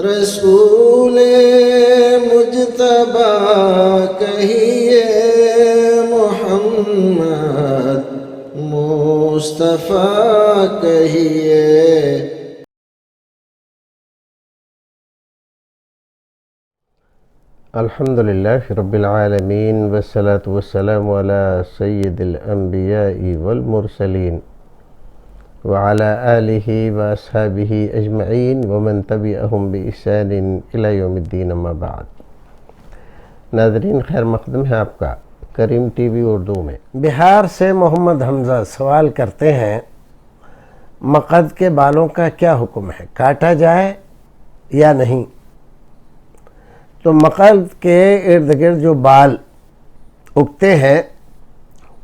رسول مجتبی کہیے، محمد مصطفیٰ کہیے۔ الحمدللہ رب العالمین والصلاة والسلام علی سید الانبیاء والمرسلین وعلی آلہ واصحابہ اجمعین ومن تبعہم بإحسان الی یوم الدین، اما بعد۔ ناظرین، خیر مقدم ہے آپ کا کریم ٹی وی اردو میں۔ بہار سے محمد حمزہ سوال کرتے ہیں، مقد کے بالوں کا کیا حکم ہے، کاٹا جائے یا نہیں؟ تو مقد کے ارد گرد جو بال اگتے ہیں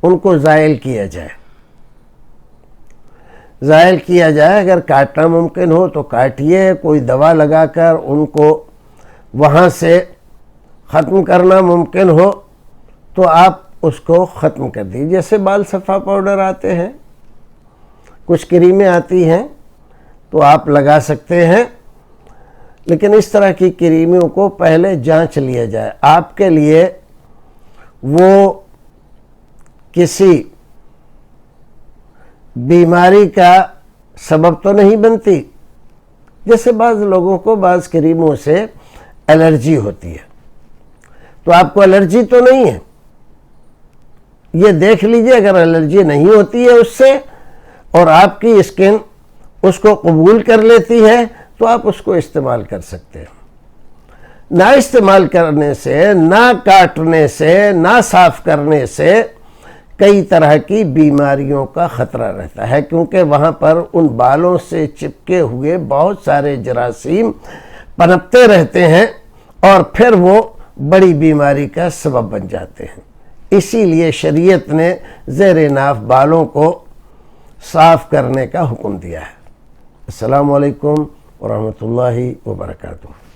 ان کو زائل کیا جائے، اگر کاٹنا ممکن ہو تو کاٹیے، کوئی دوا لگا کر ان کو وہاں سے ختم کرنا ممکن ہو تو آپ اس کو ختم کر دیجیے۔ جیسے بال صفا پاؤڈر آتے ہیں، کچھ کریمیں آتی ہیں تو آپ لگا سکتے ہیں، لیکن اس طرح کی کریموں کو پہلے جانچ لیا جائے۔ آپ کے لیے وہ کسی بیماری کا سبب تو نہیں بنتی، جیسے بعض لوگوں کو بعض کریموں سے الرجی ہوتی ہے، تو آپ کو الرجی تو نہیں ہے، یہ دیکھ لیجئے۔ اگر الرجی نہیں ہوتی ہے اس سے اور آپ کی اسکن اس کو قبول کر لیتی ہے تو آپ اس کو استعمال کر سکتے ہیں۔ نہ استعمال کرنے سے، نہ کاٹنے سے، نہ صاف کرنے سے کئی طرح کی بیماریوں کا خطرہ رہتا ہے، کیونکہ وہاں پر ان بالوں سے چپکے ہوئے بہت سارے جراثیم پنپتے رہتے ہیں اور پھر وہ بڑی بیماری کا سبب بن جاتے ہیں۔ اسی لیے شریعت نے زیر ناف بالوں کو صاف کرنے کا حکم دیا ہے۔ السلام علیکم ورحمۃ اللہ وبرکاتہ۔